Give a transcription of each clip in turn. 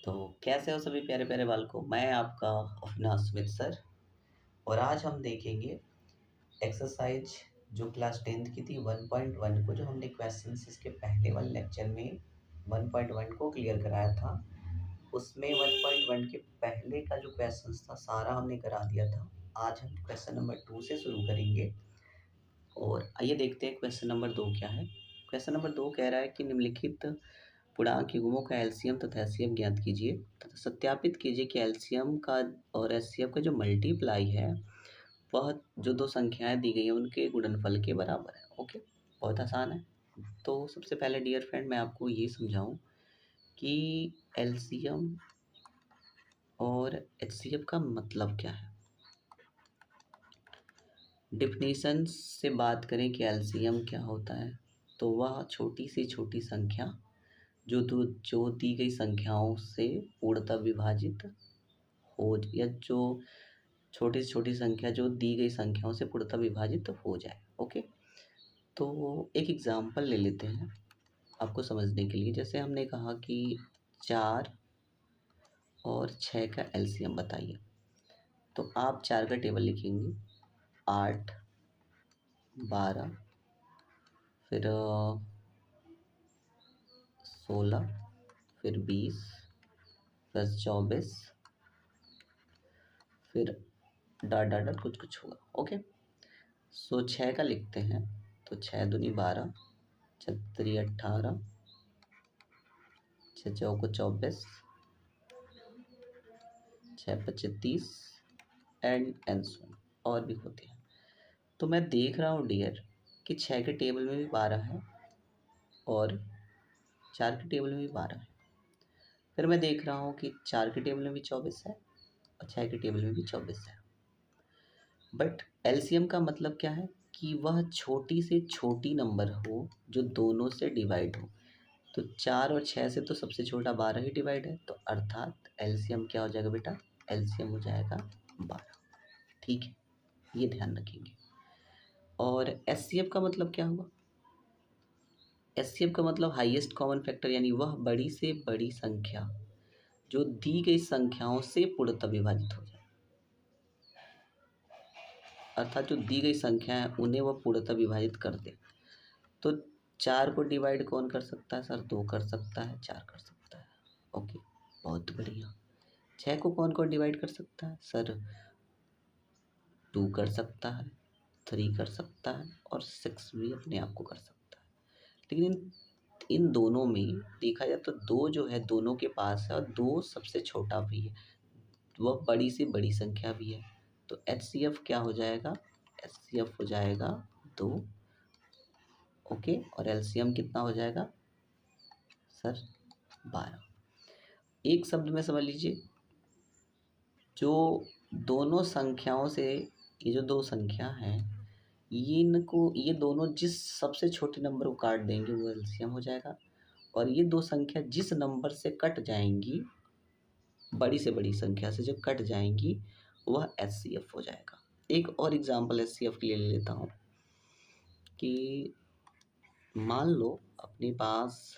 तो कैसे हो सभी प्यारे प्यारे बालकों। मैं आपका अपना सुमित सर। और आज हम देखेंगे एक्सरसाइज जो क्लास 10th की थी 1.1 को, जो हमने क्वेश्चन इसके पहले वाले लेक्चर में 1.1 को क्लियर कराया था। उसमें 1.1 के पहले का जो क्वेश्चन था सारा हमने करा दिया था। आज हम क्वेश्चन नंबर 2 से शुरू करेंगे और आइए देखते हैं क्वेश्चन नंबर 2 क्या है। क्वेश्चन नंबर 2 कह रहा है कि निम्नलिखित पूर्णांक युग्मों का एलसीएम तथा एचसीएफ ज्ञात कीजिए तथा सत्यापित कीजिए कि एलसीएम का और एचसीएफ का जो मल्टीप्लाई है वह जो दो संख्याएं दी गई हैं उनके गुणनफल के बराबर है। ओके, बहुत आसान है। तो सबसे पहले डियर फ्रेंड मैं आपको ये समझाऊं कि एलसीएम और एचसीएफ का मतलब क्या है। डिफिनीशन से बात करें कि एलसीएम क्या होता है, तो वह छोटी से छोटी संख्या जो दी गई संख्याओं से पूर्णतः विभाजित हो, या जो छोटी से छोटी संख्या जो दी गई संख्याओं से पूर्णतः विभाजित हो जाए। ओके, तो एक एग्जांपल ले लेते हैं आपको समझने के लिए। जैसे हमने कहा कि 4 और 6 का एलसीएम बताइए, तो आप 4 का टेबल लिखेंगे 8, 12, फिर 16, फिर 20, फिर 24, फिर डॉट डॉट डॉट कुछ कुछ होगा। ओके, सो 6 का लिखते हैं तो 6 दूनी 12, 6 तिरी 18, 6 चौको 24, 6 पच्चे 30 एंड सो और भी होते हैं। तो मैं देख रहा हूँ डियर कि 6 के टेबल में भी 12 है और 4 के टेबल में भी 12 है। फिर मैं देख रहा हूँ कि 4 के टेबल में भी 24 है और 6 के टेबल में भी 24 है। बट एलसीएम का मतलब क्या है कि वह छोटी से छोटी नंबर हो जो दोनों से डिवाइड हो। तो 4 और 6 से तो सबसे छोटा 12 ही डिवाइड है, तो अर्थात एलसीएम क्या हो जाएगा बेटा, एलसीएम हो जाएगा 12। ठीक है, ये ध्यान रखेंगे। और एचसीएफ का मतलब क्या हुआ, एचसीएफ का मतलब हाईएस्ट कॉमन फैक्टर, यानी वह बड़ी से बड़ी संख्या जो दी गई संख्याओं से पूर्णतः विभाजित हो जाए। अर्थात जो दी गई संख्या है उन्हें वह पूर्णतः विभाजित कर दे। तो 4 को डिवाइड कौन कर सकता है सर, 2 कर सकता है, 4 कर सकता है। ओके, बहुत बढ़िया। 6 को कौन कौन डिवाइड कर सकता है सर, 2 कर सकता है, 3 कर सकता है और 6 भी अपने आप को कर सकता है। लेकिन इन दोनों में देखा जाए तो 2 जो है दोनों के पास है और 2 सबसे छोटा भी है, वह बड़ी से बड़ी संख्या भी है। तो एचसीएफ क्या हो जाएगा, एचसीएफ हो जाएगा 2। ओके, और एलसीएम कितना हो जाएगा सर, 12। एक शब्द में समझ लीजिए, जो दोनों संख्याओं से, ये जो दो संख्या हैं ये दोनों जिस सबसे छोटे नंबर को काट देंगे वो एलसीएम हो जाएगा, और ये दो संख्या जिस नंबर से कट जाएंगी, बड़ी से बड़ी संख्या से जो कट जाएंगी, वह एचसीएफ हो जाएगा। एक और एग्जांपल एचसीएफ के लिए ले लेता हूँ कि मान लो अपने पास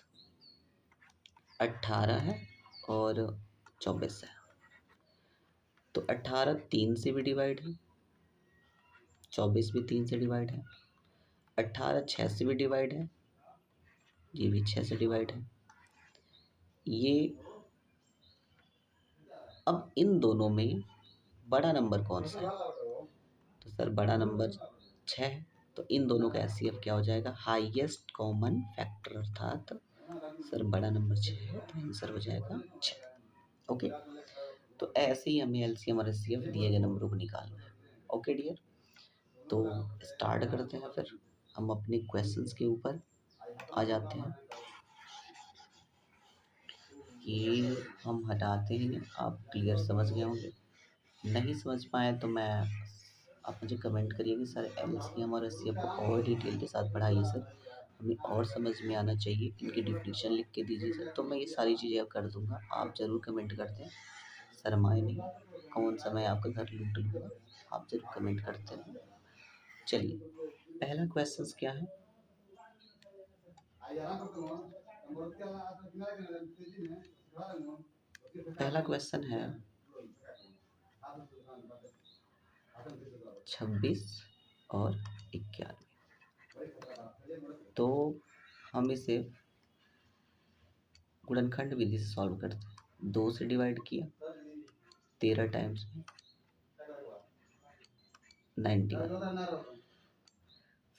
18 है और 24 है, तो 18 3 से भी डिवाइड है, 24 भी 3 से डिवाइड है, 18 6 से भी डिवाइड है, ये भी 6 से डिवाइड है। ये अब इन दोनों में बड़ा नंबर कौन सा है, तो सर बड़ा नंबर 6 है। तो इन दोनों का एचसीएफ क्या हो जाएगा, हाईएस्ट कॉमन फैक्टर, अर्थात सर बड़ा नंबर 6 है तो आंसर हो जाएगा 6। ओके, तो ऐसे ही हमें एलसीएम और एचसीएफ दिए गए नंबरों को निकालना है। ओके डियर, तो स्टार्ट करते हैं। फिर हम अपने क्वेश्चंस के ऊपर आ जाते हैं। ये हम हटाते हैं, आप क्लियर समझ गए होंगे। नहीं समझ पाए तो मैं, आप मुझे कमेंट करिए कि सर एलसीएम और एचसीएफ को और डिटेल के साथ पढ़ाइए सर, हमें और समझ में आना चाहिए, इनकी डिफिनीशन लिख के दीजिए सर। तो मैं ये सारी चीज़ें अब कर दूंगा, आप ज़रूर कमेंट करते हैं, शर्माए नहीं। कौन सा मैं आपका घर लूट लूँगा, आप ज़रूर कमेंट करते हैं। चलिए, पहला क्वेश्चन क्या है, पहला क्वेश्चन है 26 और 91। तो हम इसे गुणनखंड विधि से सॉल्व करते हैं। 2 से डिवाइड किया 13 टाइम्स में 91।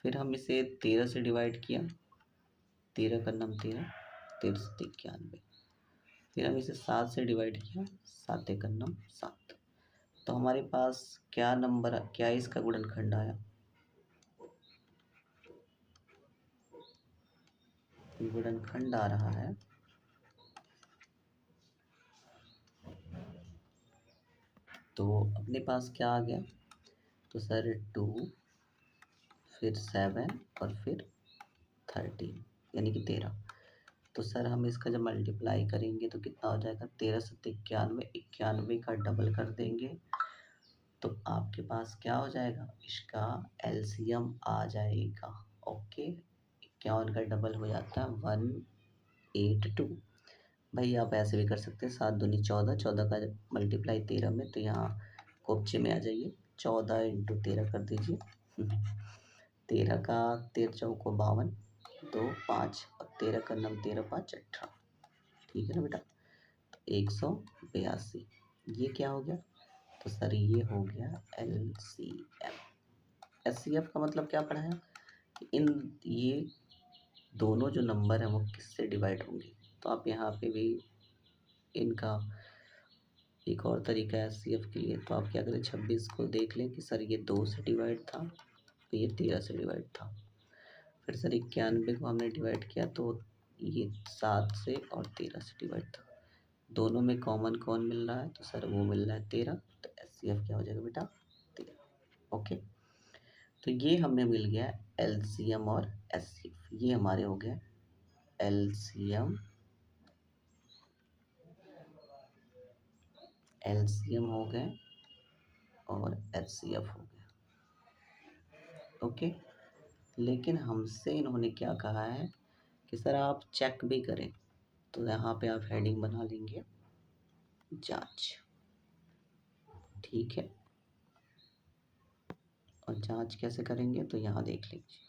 फिर हम इसे 13 से डिवाइड किया, 13 का नाम 13, 13 से 91। फिर हम इसे 7 से डिवाइड किया, 7 का नाम 7। तो हमारे पास क्या नंबर, क्या इसका गुणनखंड आया? गुणनखंड आ रहा है तो अपने पास क्या आ गया? तो सर 2, फिर 7 और फिर 13 यानी कि 13। तो सर हम इसका जब मल्टीप्लाई करेंगे तो कितना हो जाएगा? 13 से 91, 91 का डबल कर देंगे तो आपके पास क्या हो जाएगा? इसका एलसीएम आ जाएगा। ओके, 51 का डबल हो जाता है 182। भाई आप ऐसे भी कर सकते हैं, 7 दूनी 14, 14 का मल्टीप्लाई 13 में, तो यहाँ कोपचे में आ जाइए, 14 इंटू 13 कर दीजिए। 13 का 13 चौको 52, 2 5 और 13 का नाम 13 5 18। ठीक है ना बेटा? तो 182 ये क्या हो गया? तो सर ये हो गया LCM। SCF का मतलब क्या पढ़ा है कि इन ये दोनों जो नंबर हैं वो किससे डिवाइड होंगे। तो आप यहाँ पे भी इनका एक और तरीका है SCF के लिए। तो आप क्या करें, 26 को देख लें कि सर ये 2 से डिवाइड था, तो ये 13 से डिवाइड था। फिर सर 91 को हमने डिवाइड किया तो ये 7 से और 13 से डिवाइड था। दोनों में कॉमन कौन मिल रहा है? तो सर वो मिल रहा है 13। तो SCF क्या हो जाएगा बेटा? 13। ओके, तो ये हमें मिल गया LCM और SCF। ये हमारे हो गए LCM हो गए और HCF हो गया। ओके, लेकिन हमसे इन्होंने क्या कहा है कि सर आप चेक भी करें। तो यहाँ पे आप हेडिंग बना लेंगे जांच। ठीक है, और जांच कैसे करेंगे तो यहाँ देख लीजिए,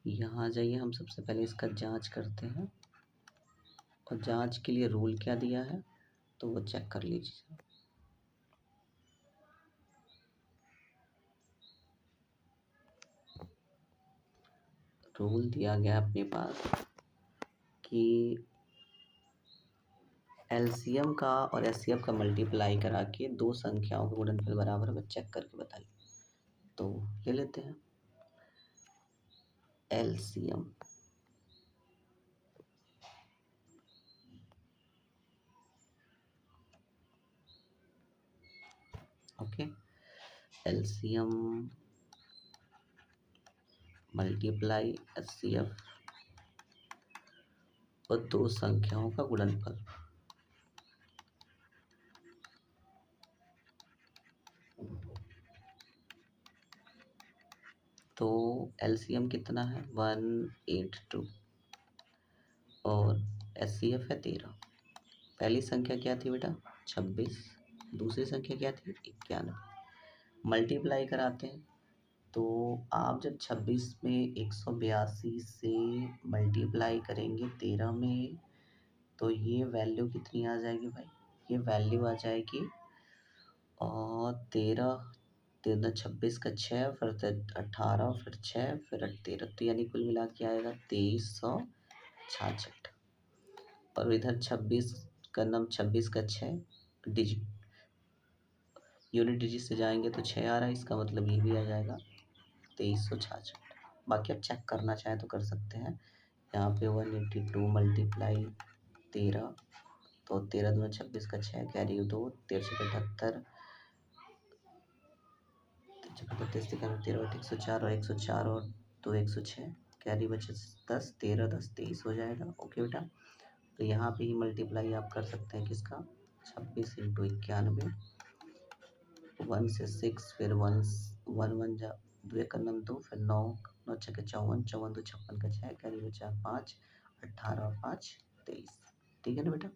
यहाँ जाइए। हम सबसे पहले इसका जांच करते हैं और जांच के लिए रूल क्या दिया है तो वो चेक कर लीजिए। रूल दिया गया अपने पास कि LCM का और SCF का मल्टीप्लाई करा के दो संख्याओं का गुणनफल बराबर में चेक करके बताइए। तो ले लेते हैं LCM। Okay, LCM multiply SCF और दो संख्याओं का गुणनफल। तो LCM कितना है? 182 और SCF है 13। पहली संख्या क्या थी बेटा? 26। दूसरी संख्या क्या थी? 91। मल्टीप्लाई कराते हैं तो आप जब 26 में 182 से मल्टीप्लाई करेंगे 13 में तो ये वैल्यू कितनी आ जाएगी भाई? ये वैल्यू आ जाएगी और 13 13 26 का 6, फिर 18, फिर 6, फिर 13, तो यानी कुल मिला के आएगा 2366। और इधर 26 का नाम 26 का 6 डिजिट, यूनिट डिजिट से जाएंगे तो 6 आ रहा है, इसका मतलब ये भी आ जाएगा 2366। बाकी आप चेक करना चाहें तो कर सकते हैं। यहाँ पे 182 मल्टीप्लाई 13, तो 13 दूना 26 का 6, कैरी 2, 13 13 104 और 104 और 2 106, कैरी बचे 10, 13 10 23 हो जाएगा। ओके बेटा, तो यहाँ पे ही मल्टीप्लाई आप कर सकते हैं किसका? 26 इंटू 91, 1 से 6, फिर 1 1 जा 2 एक नम 2, फिर 9 9 6 54, 54 2 56 का 6, कैरी बचा 5, 18 और 5 23। ठीक है ना बेटा।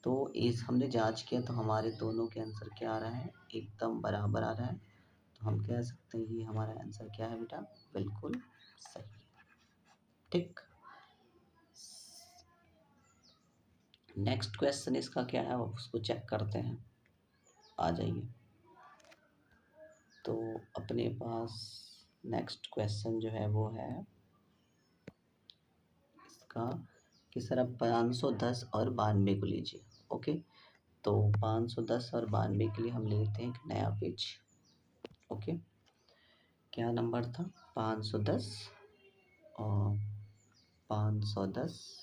तो इस हमने जांच किया तो हमारे दोनों के आंसर क्या आ रहा है, एकदम बराबर आ रहा है। तो हम कह सकते हैं ये हमारा आंसर क्या है बेटा, बिल्कुल सही है। ठीक, नेक्स्ट क्वेश्चन इसका क्या है उसको चेक करते हैं। आ जाइए। तो अपने पास नेक्स्ट क्वेश्चन जो है वो है इसका कि सर अब 510 और 92 को लीजिए। ओके, तो 510 और 92 के लिए हम लेते हैं एक नया पेज। ओके, क्या नंबर था, 510 और 510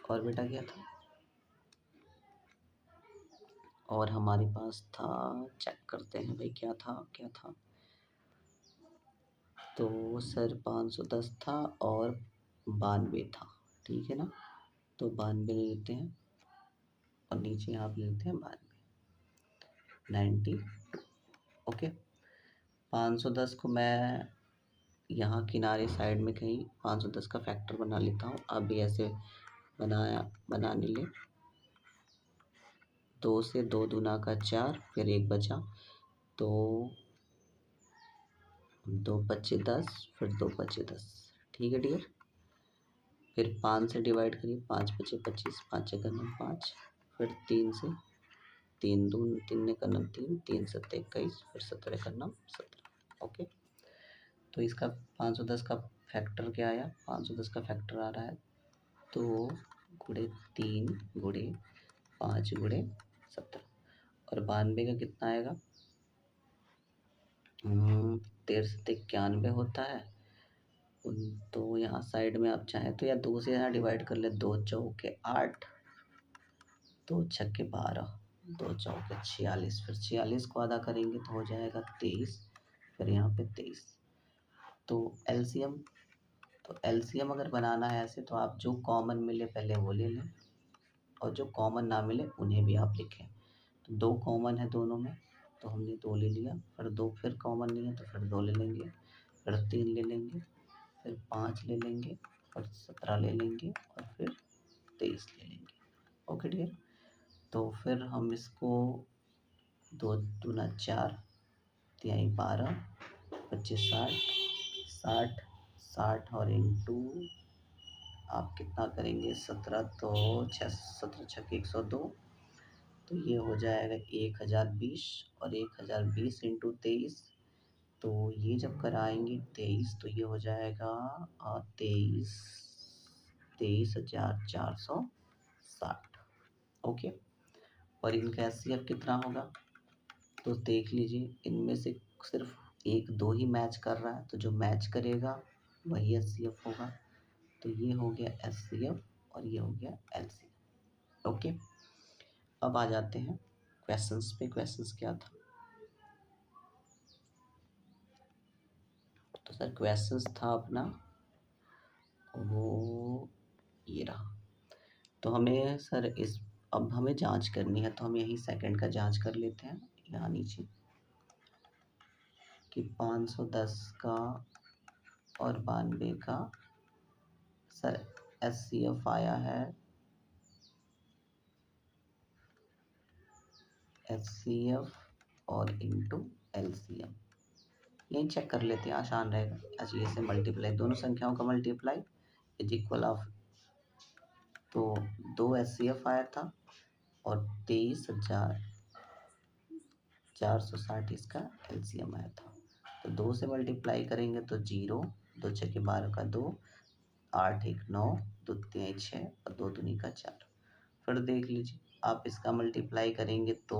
और बेटा क्या था, और हमारे पास था, चेक करते हैं भाई क्या था क्या था। तो सर 510 था और 92 था, ठीक है ना। तो 92 ले लेते हैं और नीचे यहाँ पे लेते हैं 92, 90। ओके, 510 को मैं यहाँ किनारे साइड में कहीं 510 का फैक्टर बना लेता हूँ। आप भी ऐसे बनाने ले। 2 से 2 दूना का 4, फिर 1 बचा, तो 2 पच्चे 10, फिर 2 पच्चे 10, ठीक है डियर। फिर 5 से डिवाइड करिए, 5 पच्चे 25, 5 छः 5, फिर 3 से, 3 दून 3 ने करना 3, 3 सत्ते 21, फिर 17 करना 17। ओके, तो इसका 510 का फैक्टर क्या आया, 510 का फैक्टर आ रहा है 2 गुणे 3 गुणे 5 गुणे 17, और 92 का कितना आएगा, 13 से 91 होता है। तो यहाँ साइड में आप चाहें तो या 2 से यहाँ डिवाइड कर ले, 2 चौके 8, 2 छक्के 12, 2 चौके 46, फिर 46 को आधा करेंगे तो हो जाएगा 23, फिर यहाँ पे 23। तो एलसीएम, तो एलसीएम अगर बनाना है ऐसे तो आप जो कॉमन मिले पहले वो ले लें, और जो कॉमन ना मिले उन्हें भी आप लिखें। तो 2 कॉमन है दोनों में, तो हमने 2 ले लिया, फिर 2 फिर कॉमन नहीं है तो फिर 2 ले लेंगे, फिर 3 ले लेंगे, फिर 5 ले लेंगे, और 17 ले लेंगे, और फिर 23 ले लेंगे। ओके डियर, तो फिर हम इसको 2 दूना 4, 3 12, 25 60, 60 60 और इंटू आप कितना करेंगे 17, तो 17 छक्के 102, तो ये हो जाएगा 1020, और 1020 इंटू 23, तो ये जब कराएंगे 23 तो ये हो जाएगा 23,460। ओके, और इनका एचसीएफ कितना होगा, तो देख लीजिए इनमें से सिर्फ 1 2 ही मैच कर रहा है, तो जो मैच करेगा वही एचसीएफ होगा। तो ये हो गया एचसीएफ और ये हो गया एलसीएफ। ओके, अब आ जाते हैं क्वेश्चंस पे। क्वेश्चंस क्या था, तो सर क्वेश्चंस था अपना वो ये रहा। तो हमें सर इस, अब हमें जांच करनी है, तो हम यही सेकंड का जांच कर लेते हैं यहाँ नीचे कि 510 का और 92 का सर एचसीएफ आया है, एचसीएफ और इंटू एलसीएम। यही चेक कर लेते हैं, आसान रहेगा। ऐसे ऐसे मल्टीप्लाई, दोनों संख्याओं का मल्टीप्लाई इज इक्वल ऑफ, तो 2 एचसीएफ आया था और 23,460 इसका एलसीएम आया था। तो 2 से मल्टीप्लाई करेंगे तो 0, 2 छक्के 12 का 2, 8 1 9, 2 3 6 और 2 दूनी का 4। फिर देख लीजिए आप इसका मल्टीप्लाई करेंगे तो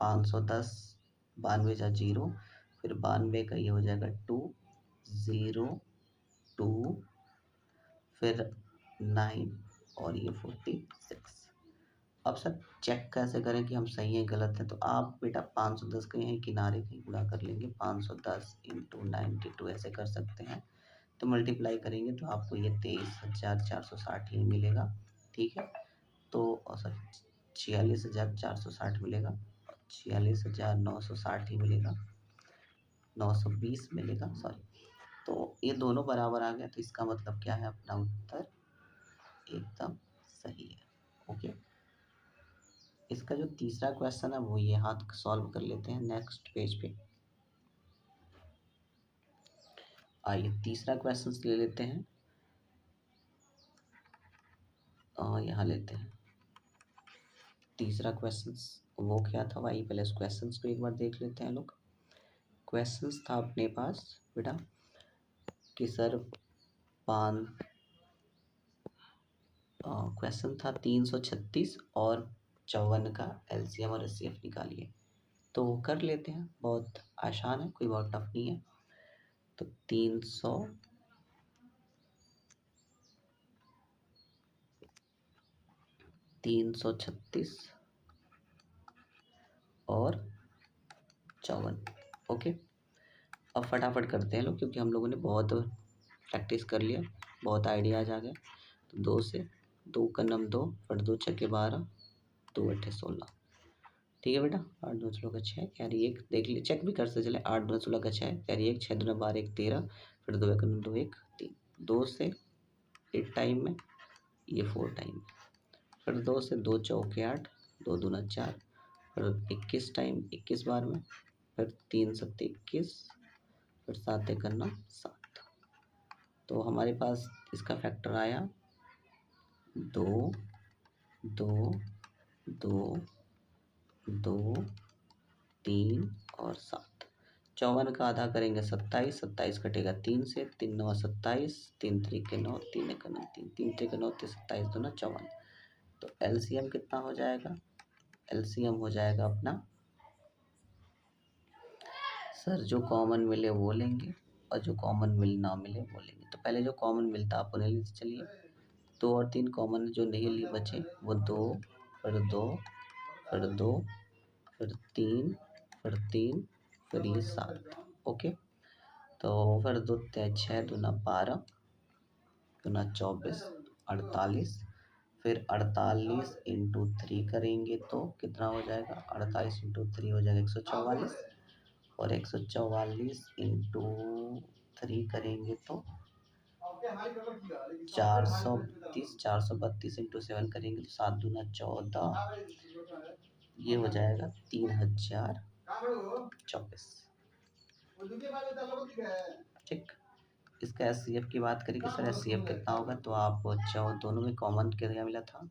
510, 92 जा 0, फिर 92 का ये हो जाएगा 2 0 2, फिर 9 और ये 46। अब सर चेक कैसे करें कि हम सही हैं गलत हैं, तो आप बेटा 510 का यहीं किनारे कहीं गुणा कर लेंगे, 510 इंटू 92 ऐसे कर सकते हैं। तो मल्टीप्लाई करेंगे तो आपको ये 23,460 ही मिलेगा, ठीक है। तो और सर 46,460 मिलेगा, 46,960 ही मिलेगा, 920 मिलेगा सॉरी। तो ये दोनों बराबर आ गया, तो इसका मतलब क्या है, अपना उत्तर एकदम सही है। ओके, इसका जो तीसरा क्वेश्चन है वो ये हाथ सॉल्व कर लेते हैं नेक्स्ट पेज पे। आइए तीसरा क्वेश्चन ले लेते हैं, यहाँ लेते हैं तीसरा क्वेश्चन। वो क्या था भाई, पहले उस क्वेश्चन को एक बार देख लेते हैं लोग। क्वेश्चन था अपने पास बेटा कि सर क्वेश्चन था 336 और 54 का एलसीएम और एचसीएफ निकालिए। तो वो कर लेते हैं, बहुत आसान है, कोई बहुत टफ नहीं है। तो 336 और 54। ओके, अब फटाफट करते हैं लोग, क्योंकि हम लोगों ने बहुत प्रैक्टिस कर लिया, बहुत आइडियाज आ गए। तो 2 से 2 का नम 2, फट 2 छक्के 12, 2 अट्ठे 16। ठीक है बेटा, 8 2 16 का 6, कैरी 1, देख लिए चेक भी कर सकते चले। 8 2 16 का 6, कैरी 1, 6 2 12 1 13, फिर 2 1 2 1 3, 2 से 8 टाइम में, ये 4 टाइम में, फिर 2 से 2 चौके 8, 2 दूना 4, फिर 21 टाइम 21 बार में, फिर 3 7 21, फिर 7 1 9 7। तो हमारे पास इसका फैक्टर आया 2 2 2 2 3 और 7। 54 का आधा करेंगे 27, 27 कटेगा 3 से, 3 9 27, 3 3 के 9, 3 1 9 3, 3 3 के 9 27 2 54। तो एलसीएम कितना हो जाएगा, एलसीएम हो जाएगा अपना, सर जो कॉमन मिले वो लेंगे और जो कॉमन मिल ना मिले वो लेंगे। तो पहले जो कॉमन मिलता आप उन्हें लेते चलिए। 2 और 3 कॉमन जो नहीं लिए बचे वो 2, फिर 2, फिर 2, फिर 3, फिर 3, फिर ये 7। ओके, तो फिर 2 6 दूना 12, दूना 24, 48, फिर 48 इंटू 3 करेंगे तो कितना हो जाएगा, 48 इंटू 3 हो जाएगा 144, और 144 इंटू 3 करेंगे तो 432, 432 इंटू 7 करेंगे तो 7 दूना 14, ये हो जाएगा 3024। ठीक, इसका एचसीएफ की बात करें कि सर एचसीएफ कितना होगा, तो आप दोनों में कॉमन क्या मिला था,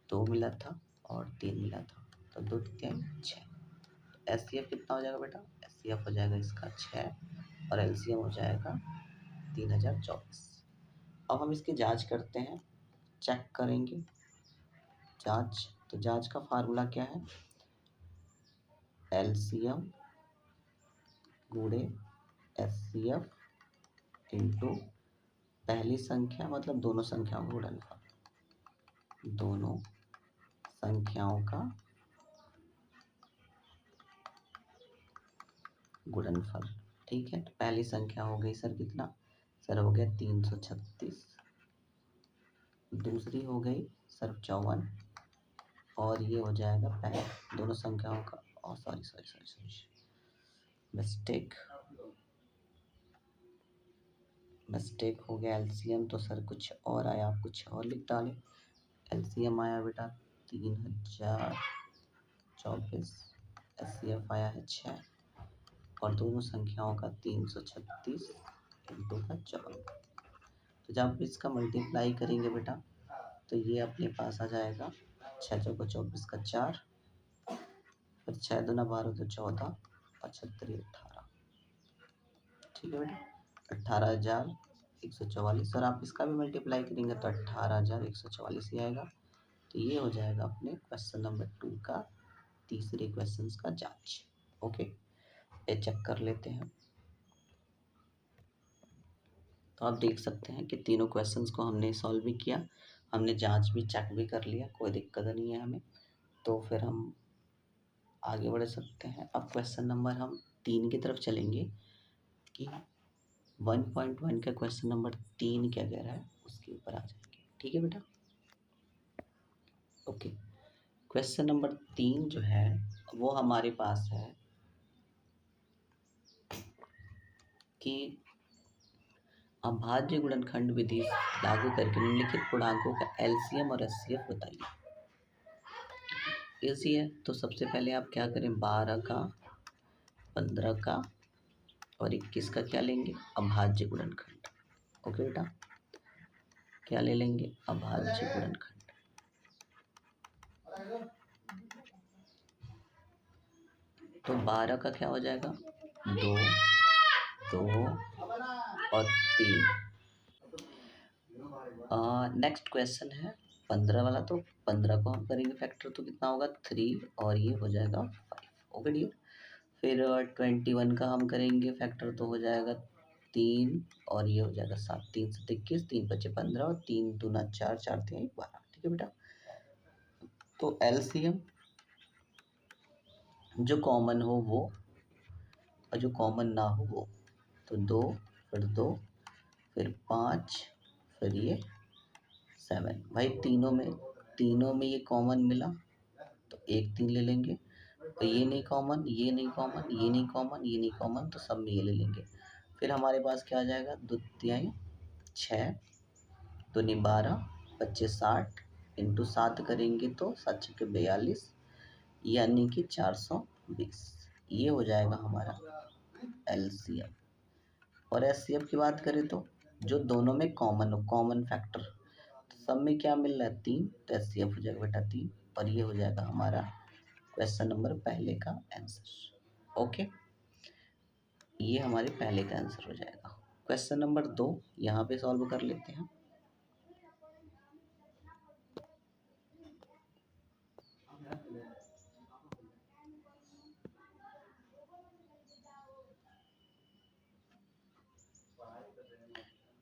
2 मिला था और 3 मिला था, तो 2 3 6। एचसीएफ कितना हो जाएगा बेटा, एचसीएफ हो जाएगा इसका 6 और एलसीएम हो जाएगा 3024। अब हम इसकी जांच करते हैं, चेक करेंगे जांच। तो जांच का फार्मूला क्या है, एलसीएम गुणे एचसीएफ इंटू पहली संख्या मतलब दोनों संख्याओं का गुणनफल, दोनों संख्याओं का गुणनफल। ठीक है, तो पहली संख्या हो गई सर कितना, सर हो गया 336, दूसरी हो गई सर 54, और ये हो जाएगा पहले दोनों संख्याओं का, और सॉरी मिस्टेक हो गया, एलसीएम तो सर कुछ और आया, आप कुछ और लिख डालें। एलसीएम आया बेटा 3024, एचसीएफ आया है 6, और दोनों संख्याओं का 336 इंटू का 54। तो जब आप इसका मल्टीप्लाई करेंगे बेटा तो ये अपने पास आ जाएगा 6 चौको 24 का 4, फिर 6 दूना 12 तो 14, और 36 18। ठीक है बेटा, 18,144। सर आप इसका भी मल्टीप्लाई करेंगे तो 18,144 ही आएगा। तो ये हो जाएगा अपने क्वेश्चन नंबर 2 का तीसरे क्वेश्चन का जांच। ओके, ये चेक कर लेते हैं। तो आप देख सकते हैं कि तीनों क्वेश्चंस को हमने सॉल्व भी किया, हमने जांच भी चेक भी कर लिया, कोई दिक्कत नहीं है हमें। तो फिर हम आगे बढ़ सकते हैं। अब क्वेश्चन नंबर हम 3 की तरफ चलेंगे कि 1.1 का क्वेश्चन नंबर 3 क्या कह रहा है उसके ऊपर आ जाएंगे। ठीक है बेटा, ओके। क्वेश्चन नंबर 3 जो है वो हमारे पास है कि अभाज्य गुणनखंड विधि लागू करके निम्नलिखित पूर्णांकों का एलसीएम और एचसीएफ बताइए। इजी है, तो सबसे पहले आप क्या करें, 12 का, 15 का और 21 का क्या लेंगे, अभाज्य गुणनखंड। ओके बेटा, क्या ले लेंगे, अभाज्य गुणनखंड। तो 12 का क्या हो जाएगा, 2, 2 और 3। नेक्स्ट क्वेश्चन है 15 वाला। तो 15 को हम करेंगे फैक्टर तो कितना होगा, 3 और ये हो जाएगा 5। Okay dear. फिर 21 का हम करेंगे फैक्टर तो हो जाएगा 3 और ये हो जाएगा 7। 3 से 21, 3 बचे 15 और 3 दूना 4, 4 3 12। ठीक है बेटा। तो एलसीएम जो कॉमन हो वो और जो कॉमन ना हो वो, तो 2 फिर 2 फिर 5 फिर ये 7। भाई तीनों में ये कॉमन मिला तो एक 3 ले लेंगे, तो ये नहीं कॉमन, ये नहीं कॉमन, ये नहीं कॉमन, ये नहीं कॉमन, तो सब में ये ले लेंगे। फिर हमारे पास क्या आ जाएगा, 2 तिहाई 6, 2 नी 12, 25 60 इंटू 7 करेंगे तो 7 छक्के 42, यानी कि 420। ये हो जाएगा हमारा एलसीएम। और एचसीएफ की बात करें तो जो दोनों में कॉमन हो, कॉमन फैक्टर, तो सब में क्या मिल रहा है, 3, तो एचसीएफ हो जाएगा बेटा 3। और ये हो जाएगा हमारा क्वेश्चन नंबर पहले का आंसर। ओके, ये हमारे पहले का आंसर हो जाएगा। क्वेश्चन नंबर 2 यहाँ पे सॉल्व कर लेते हैं।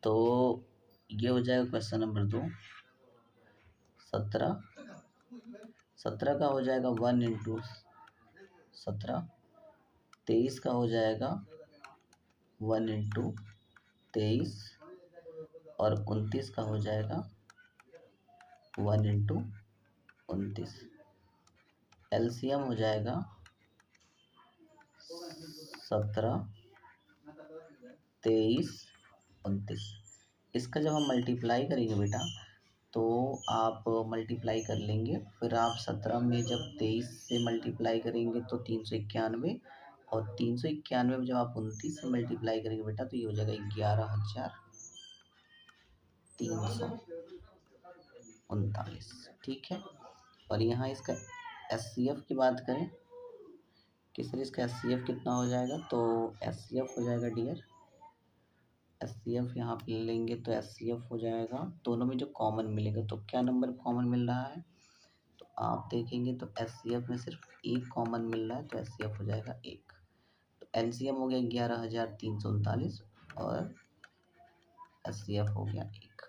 तो ये हो जाएगा क्वेश्चन नंबर 2, 17 का हो जाएगा 1 इंटू 17, 23 का हो जाएगा 1 इंटू 23 और 29 का हो जाएगा 1 इंटू 29। एलसीएम हो जाएगा 17, 23, 29। इसका जब हम मल्टीप्लाई करेंगे बेटा, तो आप मल्टीप्लाई कर लेंगे, फिर आप 17 में जब 23 से मल्टीप्लाई करेंगे तो 391, और 391 में जब आप 29 से मल्टीप्लाई करेंगे बेटा तो ये हो जाएगा 11,339। ठीक है। और यहाँ इसका एचसीएफ की बात करें, किस तरह इसका एचसीएफ कितना हो जाएगा, तो एचसीएफ हो जाएगा डियर, एचसीएफ यहाँ पे ले लेंगे तो एचसीएफ हो जाएगा, दोनों में जो कॉमन मिलेगा, तो क्या नंबर कॉमन मिल रहा है, तो आप देखेंगे तो एचसीएफ में सिर्फ एक कॉमन मिल रहा है, तो एचसीएफ हो जाएगा 1। तो एलसीएम हो गया 11,339 और एचसीएफ हो गया 1।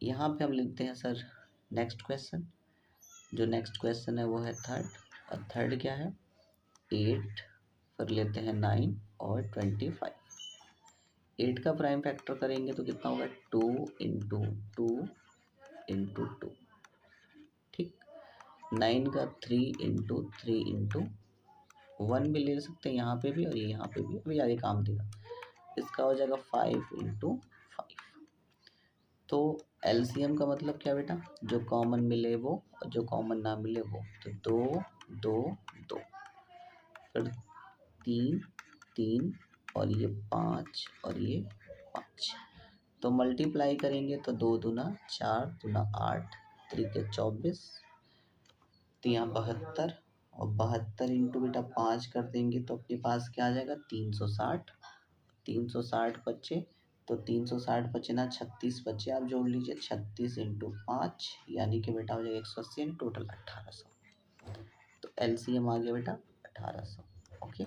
यहाँ पे हम लिखते हैं सर नेक्स्ट क्वेश्चन। जो नेक्स्ट क्वेश्चन है वो है थर्ड, और थर्ड क्या है, 8, फिर लेते हैं 9 और 25। 8 का प्राइम फैक्टर करेंगे तो कितना होगा, 2 इंटू 2 इंटू 2। ठीक। 9 का 3 इंटू 3 इंटू 1 भी ले सकते हैं यहाँ पे भी और यहाँ पे भी, अभी आगे काम देगा। इसका हो जाएगा 5 इंटू 5। तो एलसीएम का मतलब क्या बेटा, जो कॉमन मिले वो और जो कॉमन ना मिले वो, तो 2 2 2, फिर 3 3 और ये 5 और ये 5। तो मल्टीप्लाई करेंगे तो 2 दूना 4 दूना 8, 3 के 24, तो यहाँ 72, और 72 इंटू बेटा 5 कर देंगे तो अपने पास क्या आ जाएगा, 360। 360 बचे तो 360 बचे ना 36 बचे, आप जोड़ लीजिए 36 इंटू 5, यानी कि बेटा हो जाएगा 180, टोटल 1800। तो एलसीएम आ गया बेटा 1800। ओके।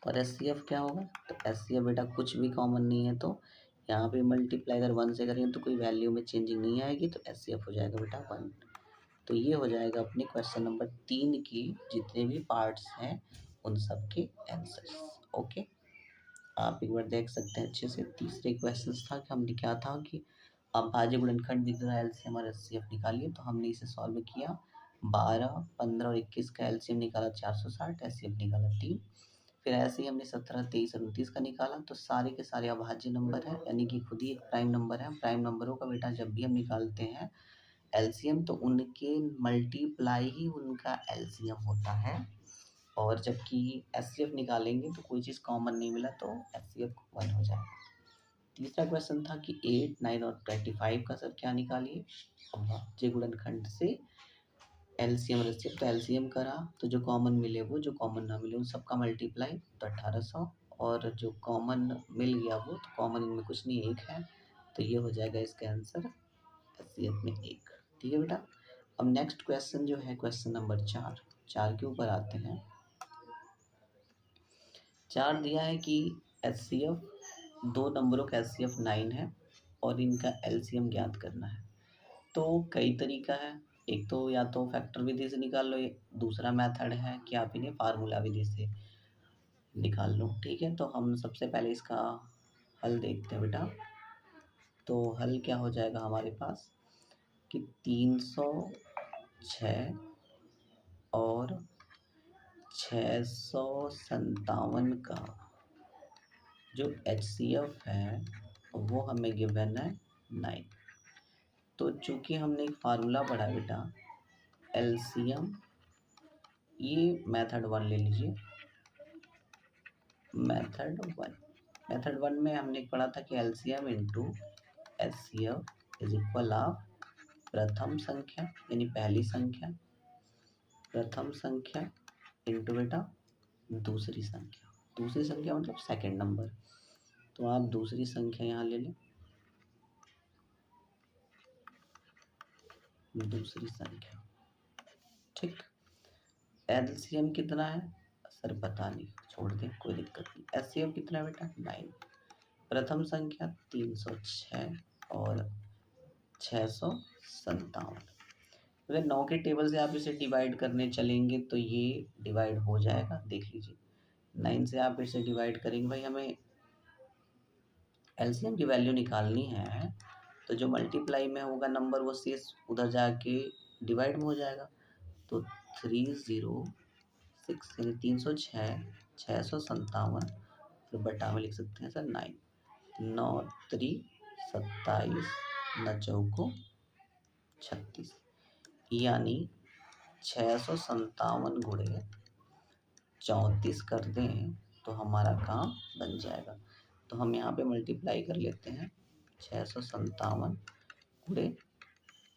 और एचसीएफ क्या होगा, तो एचसीएफ बेटा कुछ भी कॉमन नहीं है, तो यहाँ पे मल्टीप्लाई अगर 1 से करेंगे तो कोई वैल्यू में चेंजिंग नहीं आएगी, तो एचसीएफ हो जाएगा बेटा 1। तो ये हो जाएगा अपने क्वेश्चन नंबर 3 की जितने भी पार्ट्स हैं उन सब के आंसर्स। ओके, आप एक बार देख सकते हैं अच्छे से। तीसरे क्वेश्चन था कि हमने क्या था कि अभाज्य गुणनखंड विधि द्वारा एलसीएम और एचसीएफ निकालिए, तो हमने इसे सॉल्व किया। 12, 15 और 21 का एलसीएम निकाला 460, एचसीएफ निकाला 3। फिर ऐसे ही हमने 17, 23 और 29 का निकाला, तो सारे के सारे अभाज्य नंबर है, यानी कि खुद ही एक प्राइम नंबर है। प्राइम नंबरों का बेटा जब भी हम निकालते हैं एलसीएम, तो उनके मल्टीप्लाई ही उनका एलसीएम होता है। और जबकि एचसीएफ निकालेंगे तो कोई चीज़ कॉमन नहीं मिला, तो एचसीएफ 1 हो जाएगा। तीसरा क्वेश्चन था कि 8, 9 और 25 का सर क्या निकालिए। अभाज्य गुणनखंड से एलसीएम और एचसीएफ, तो एलसीएम करा तो जो कॉमन मिले वो, जो कॉमन ना मिले उन सबका मल्टीप्लाई, तो 1800, और जो कॉमन मिल गया वो, तो कॉमन इनमें कुछ नहीं, 1 है, तो ये हो जाएगा इसका आंसर एचसीएफ में 1। ठीक है बेटा। अब नेक्स्ट क्वेश्चन जो है क्वेश्चन नंबर 4 के ऊपर आते हैं। 4 दिया है कि एचसीएफ, दो नंबरों का एचसीएफ 9 है और इनका एलसीएम ज्ञात करना है। तो कई तरीका है, एक तो या तो फैक्टर विधि से निकाल लो, दूसरा मेथड है कि आप इन्हें फार्मूला विधि से निकाल लो। ठीक है, तो हम सबसे पहले इसका हल देखते हैं बेटा। तो हल क्या हो जाएगा हमारे पास कि 306 और 657 का जो एचसीएफ है वो हमें गिवन है 9। तो चूंकि हमने एक फार्मूला पढ़ा बेटा एलसीएम, ये मेथड 1 ले लीजिए। मेथड 1 में हमने पढ़ा था कि LCM into HCF is equal of प्रथम संख्या यानी पहली संख्या, प्रथम संख्या इंटू बेटा दूसरी संख्या। दूसरी संख्या मतलब सेकंड नंबर, तो आप दूसरी संख्या यहाँ ले लें, दूसरी संख्या। ठीक, एलसीएम कितना है सर पता नहीं, छोड़ दें, कोई दिक्कत नहीं। एचसीएफ कितना है बेटा 9। प्रथम संख्या 306 और 657। अगर 9 के टेबल से आप इसे डिवाइड करने चलेंगे तो ये डिवाइड हो जाएगा, देख लीजिए। 9 से आप इसे डिवाइड करेंगे, भाई हमें एलसीएम की वैल्यू निकालनी है, तो जो मल्टीप्लाई में होगा नंबर वो शेष उधर जाके डिवाइड में हो जाएगा। तो 306 यानी 306, 657, फिर बटा में लिख सकते हैं सर 9। 9 3 27, 9 चौको 36, यानी 657 गुणे 34 कर दें तो हमारा काम बन जाएगा। तो हम यहाँ पे मल्टीप्लाई कर लेते हैं 657 गुणे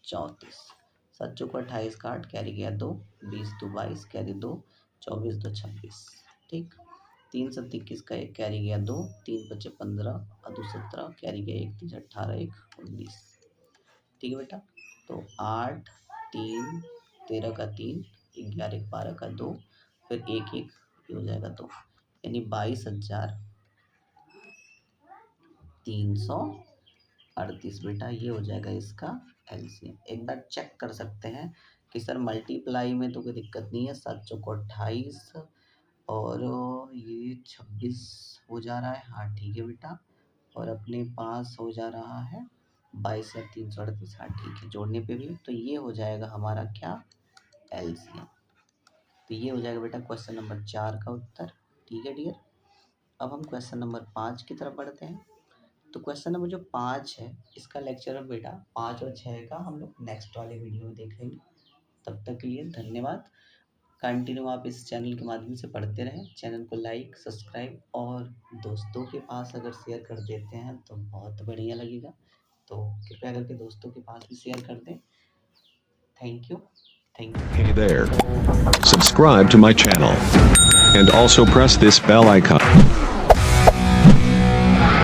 34। 7 चौको 28 का 8 कैरी गया 2, 20 2 22 कैरी 2, 24 2 26। ठीक, 3 7 21 का 1 कैरी गया 2, 3 5 15 और 2 17 कैरी गया 1 3 18 1 19। ठीक है बेटा, तो 8 3 13 का 3, 11 12 का 2, फिर 1 1 हो जाएगा 2, यानी 22,338 बेटा, ये हो जाएगा इसका एलसीएम। एक बार चेक कर सकते हैं कि सर मल्टीप्लाई में तो कोई दिक्कत नहीं है। 7 चौको 28 और ये 26 हो जा रहा है, हाँ ठीक है बेटा। और अपने पास हो जा रहा है 22,338, हाँ ठीक है, जोड़ने पे भी। तो ये हो जाएगा हमारा क्या एलसीएम। तो ये हो जाएगा बेटा क्वेश्चन नंबर 4 का उत्तर। ठीक है डियर, अब हम क्वेश्चन नंबर 5 की तरफ बढ़ते हैं। तो क्वेश्चन नंबर जो 5 है इसका लेक्चर बेटा 5 और 6 का हम लोग नेक्स्ट वाले वीडियो में देख लेंगे। तब तक के लिए धन्यवाद। कंटिन्यू आप इस चैनल के माध्यम से पढ़ते रहें। चैनल को लाइक सब्सक्राइब और दोस्तों के पास अगर शेयर कर देते हैं तो बहुत बढ़िया लगेगा। तो कृपया करके दोस्तों के पास भी शेयर कर दें। Thank you. Hey there. Subscribe to my channel and also press this bell icon.